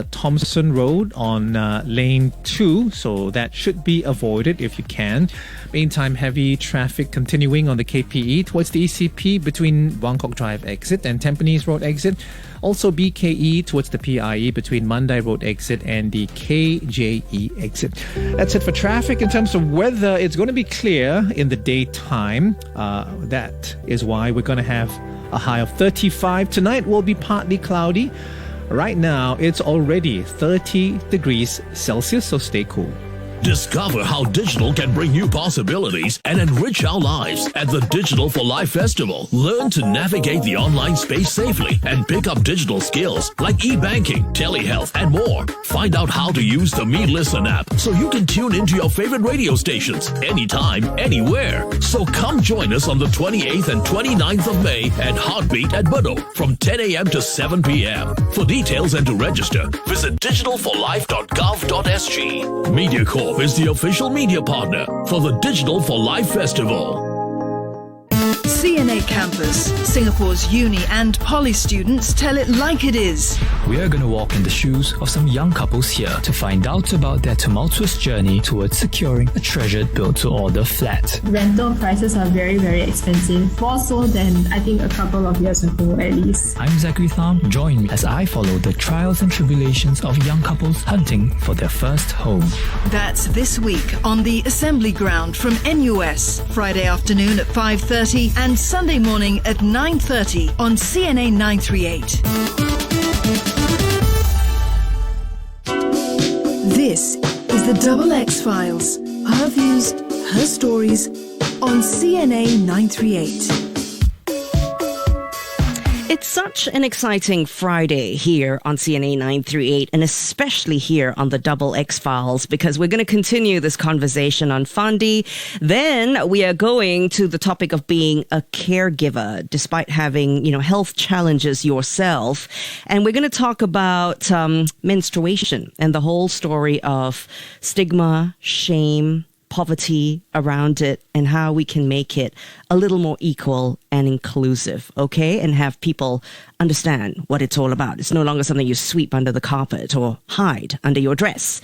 Thompson Road on lane 2, so that should be avoided if you can. Meantime, heavy traffic continuing on the KPE towards the ECP between Buangkok Drive exit and Tampines Road exit. Also BKE towards the PIE between Mandai Road exit and the KJE exit. That's it for traffic. In terms of weather, it's going to be clear in the daytime. That is why we're going to have a high of 35. Tonight will be partly cloudy. Right now, it's already 30 degrees Celsius, so stay cool. Discover how digital can bring you possibilities and enrich our lives at the Digital for Life Festival. Learn to navigate the online space safely and pick up digital skills like e-banking, telehealth, and more. Find out how to use the Me Listen app so you can tune into your favorite radio stations anytime, anywhere. So come join us on the 28th and 29th of May at Heartbeat at Bedok from 10 a.m. to 7 p.m. For details and to register, visit digitalforlife.gov.sg. MediaCorp is the official media partner for the Digital for Life Festival. CNA Campus, Singapore's uni and poly students tell it like it is. We are going to walk in the shoes of some young couples here to find out about their tumultuous journey towards securing a treasured built-to-order flat. Rental prices are very, very expensive, more so than I think a couple of years ago at least. I'm Zachary Tham. Join me as I follow the trials and tribulations of young couples hunting for their first home. That's this week on the Assembly Ground from NUS, Friday afternoon at 5:30 and Sunday morning at 9:30 on CNA 938. This is the Double X Files. Her views, her stories on CNA 938. It's such an exciting Friday here on CNA 938, and especially here on the Double X Files, because we're going to continue this conversation on Fandi. Then we are going to the topic of being a caregiver, despite having, health challenges yourself. And we're going to talk about menstruation and the whole story of stigma, shame, poverty around it, and how we can make it a little more equal and inclusive, okay? And have people understand what it's all about. It's no longer something you sweep under the carpet or hide under your dress.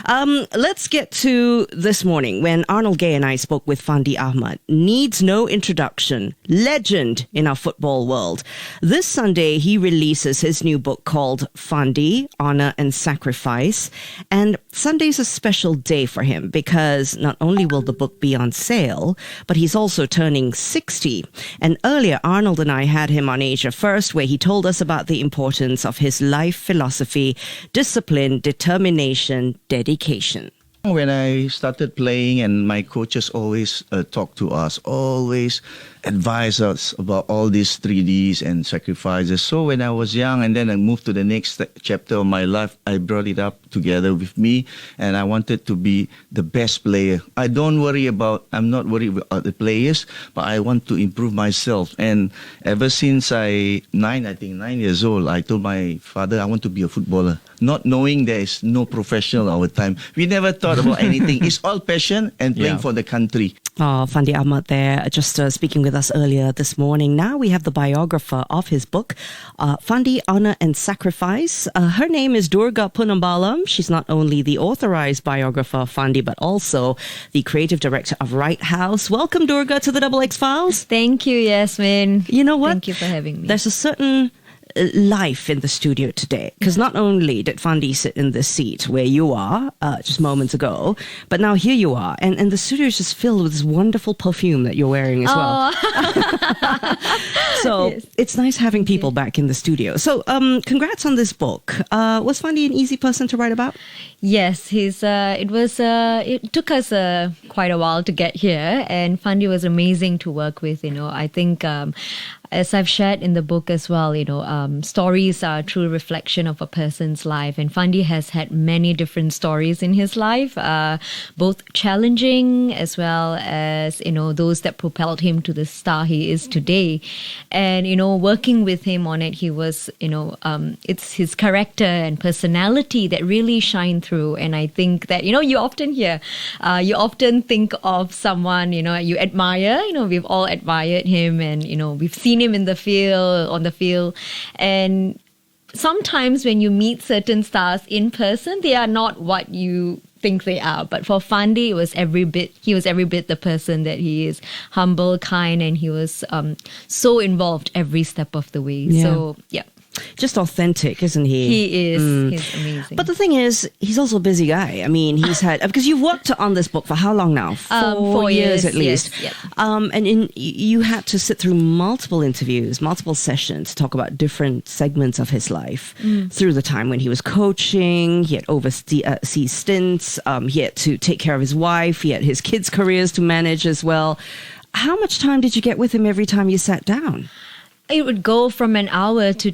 Let's get to this morning when Arnold Gay and I spoke with Fandi Ahmad. Needs no introduction. Legend in our football world. This Sunday, he releases his new book called Fandi, Honor and Sacrifice. And Sunday's a special day for him because not only will the book be on sale, but he's also turning 60. And earlier, Arnold and I had him on Asia First, where he told us about the importance of his life philosophy, discipline, determination, dedication. When I started playing, and my coaches always talk to us, always advise us about all these 3Ds and sacrifices. So when I was young and then I moved to the next chapter of my life, I brought it up together with me, and I wanted to be the best player. I'm not worried about the players, but I want to improve myself. And ever since I 9 years old, I told my father I want to be a footballer, not knowing there is no professional all the time. We never thought about anything. It's all passion and playing for the country. Fandi Ahmad there, just speaking with us earlier this morning. Now we have the biographer of his book, Fandi, Honor and Sacrifice. Her name is Durga Poonambalam. She's not only the authorized biographer of Fandi, but also the creative director of Right House. Welcome, Durga, to the Double X Files. Thank you, Yasmin. You know what? Thank you for having me. There's a certain life in the studio today, because not only did Fandi sit in this seat where you are just moments ago, but now here you are, and the studio is just filled with this wonderful perfume that you're wearing as well. So yes, it's nice having people back in the studio. So congrats on this book. Was Fandi an easy person to write about? Yes, it took us quite a while to get here, and Fandi was amazing to work with. I think as I've shared in the book as well, stories are a true reflection of a person's life, and Fandi has had many different stories in his life, both challenging as well as those that propelled him to the star he is today. And working with him on it, he was it's his character and personality that really shine through. And I think that you often think of someone you admire. We've all admired him, and we've seen him on the field, and sometimes when you meet certain stars in person, they are not what you think they are. But for Fandi, he was every bit the person that he is: humble, kind, and he was so involved every step of the way. Yeah. So, yeah. Just authentic, isn't he? He is. He's amazing. But the thing is, he's also a busy guy. I mean, he's had, because you've worked on this book for how long now? 4 years at least. Yes, And you had to sit through multiple interviews, multiple sessions, to talk about different segments of his life through the time when he was coaching. He had overseas stints. He had to take care of his wife. He had his kids' careers to manage as well. How much time did you get with him every time you sat down? It would go from an hour to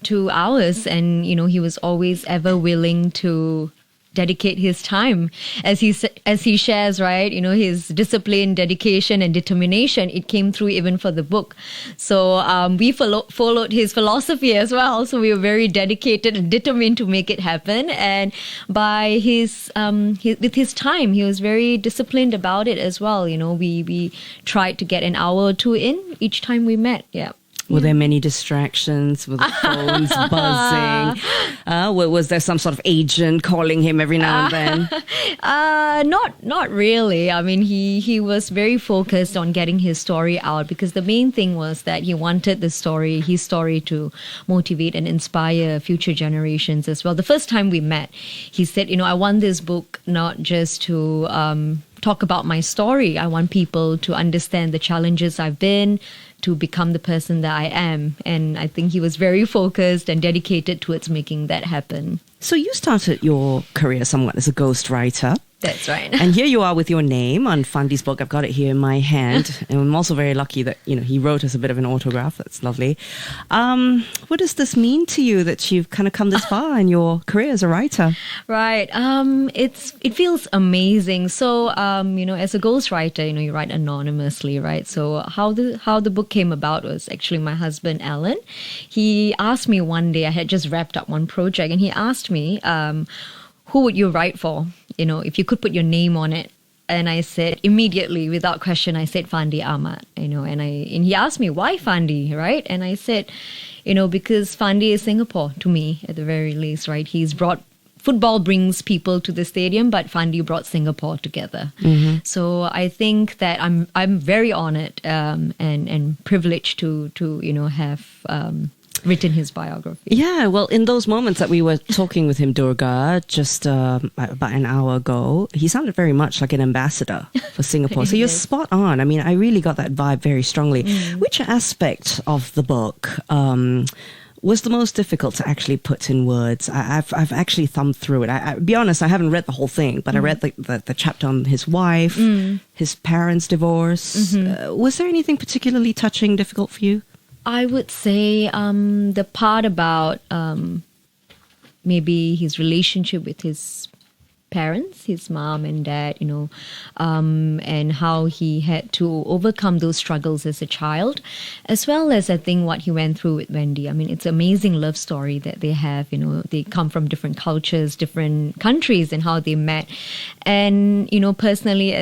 2 hours, and he was always ever willing to dedicate his time, as he shares, right? His discipline, dedication, and determination. It came through even for the book. So we followed his philosophy as well. So we were very dedicated and determined to make it happen. And by with his time, he was very disciplined about it as well. We tried to get an hour or two in each time we met. Yeah. Were there many distractions? Were the phones buzzing? Was there some sort of agent calling him every now and then? Not really. I mean, he was very focused on getting his story out, because the main thing was that he wanted his story to motivate and inspire future generations as well. The first time we met, he said, I want this book not just to talk about my story. I want people to understand the challenges I've been to become the person that I am. And I think he was very focused and dedicated towards making that happen. So you started your career somewhat as a ghostwriter. That's right. And here you are with your name on Fandi's book. I've got it here in my hand. And I'm also very lucky that, he wrote us a bit of an autograph. That's lovely. What does this mean to you, that you've kind of come this far in your career as a writer? Right. It feels amazing. So, as a ghostwriter, you write anonymously, right? So how the book came about was actually my husband, Alan. He asked me one day, I had just wrapped up one project, and he asked me, who would you write for? If you could put your name on it. And I said immediately, without question, I said Fandi Ahmad, and he asked me, why Fandi, right? And I said, because Fandi is Singapore to me, at the very least, right? Football brings people to the stadium, but Fandi brought Singapore together. Mm-hmm. So I think that I'm very honored and privileged to have written his biography. Yeah, well, in those moments that we were talking with him, Durga, just about an hour ago, he sounded very much like an ambassador for Singapore. So you're spot on. I mean, I really got that vibe very strongly. Which aspect of the book was the most difficult to actually put in words? I've actually thumbed through it. I'll be honest, I haven't read the whole thing, but I read the chapter on his wife, his parents' divorce. Was there anything particularly touching, difficult for you? I would say the part about maybe his relationship with his parents, his mom and dad, and how he had to overcome those struggles as a child, as well as I think what he went through with Wendy. I mean, it's an amazing love story that they have. They come from different cultures, different countries, and how they met. And personally,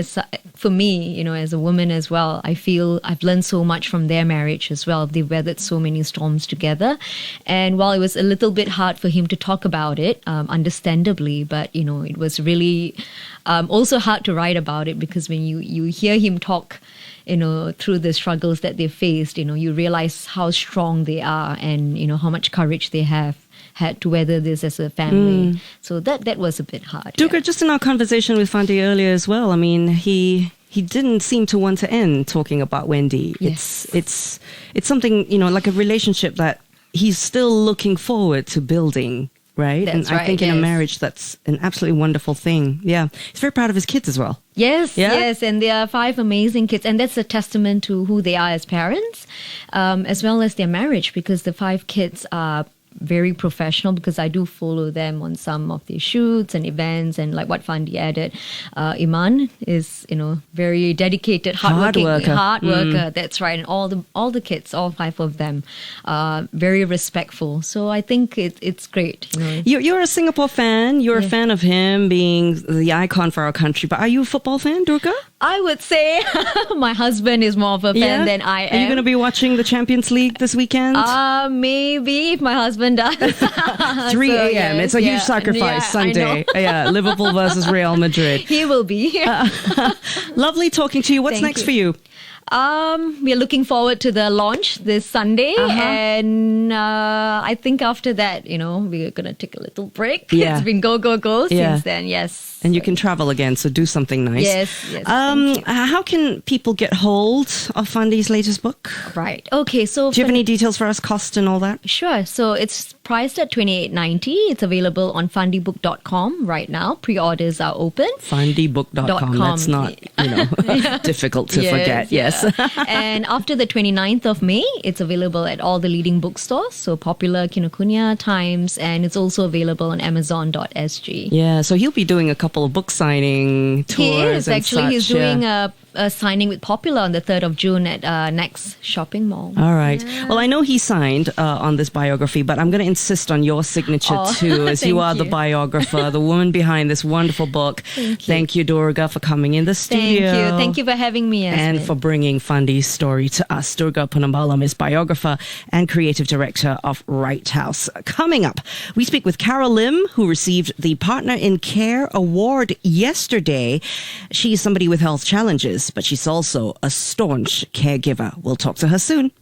for me, as a woman as well, I feel I've learned so much from their marriage as well. They weathered so many storms together. And while it was a little bit hard for him to talk about it, understandably, but it was really also hard to write about it, because when you hear him talk, through the struggles that they faced, you realize how strong they are, and how much courage they have had to weather this as a family. So that was a bit hard. Durga, just in our conversation with Fandi earlier as well, I mean, he didn't seem to want to end talking about Wendy. Yes. It's something, like a relationship that he's still looking forward to building. Right? That's and I think in a marriage, that's an absolutely wonderful thing. Yeah. He's very proud of his kids as well. Yes, yes. And there are 5 amazing kids. And that's a testament to who they are as parents, as well as their marriage, because the 5 kids are very professional, because I do follow them on some of their shoots and events, and like what Fandi added, Iman is very dedicated, hard worker. That's right. And all the kids, all 5 of them, very respectful. So I think it's great. You're a Singapore fan. You're a fan of him being the icon for our country. But are you a football fan, Durga? I would say my husband is more of a fan than I am. Are you going to be watching the Champions League this weekend? Maybe if my husband does. 3 a.m. It's a huge sacrifice Sunday. Yeah, Liverpool versus Real Madrid. He will be. Lovely talking to you. What's Thank next you. for you? We are looking forward to the launch this Sunday, and I think after that, we're gonna take a little break. Yeah. It's been go since then. Yes. And you can travel again, so do something nice. Yes. Thank you. How can people get hold of Fundy's latest book? Right. Okay. So Do you have any details for us, cost and all that? Sure. So it's priced at $28.90. It's available on fundybook.com right now. Pre-orders are open. Fundybook.com. That's not, difficult to forget. Yes. And after the 29th of May, it's available at all the leading bookstores. So Popular, Kinokuniya, Times, and it's also available on Amazon.sg. Yeah. So he'll be doing a couple of book signing tours. He is and actually. such, He's doing a signing with Popular on the 3rd of June at Next Shopping Mall. All right. Well, I know he signed on this biography, but I'm going to insist on your signature too, as you are the biographer, the woman behind this wonderful book. Thank you. Durga, for coming in the studio. Thank you for having me, Yasmin. And for bringing Fundy's story to us. Durga Poonambalam is biographer and creative director of Right House. Coming up, we speak with Carol Lim, who received the Partner in Care Award yesterday. She's somebody with health challenges, but she's also a staunch caregiver. We'll talk to her soon.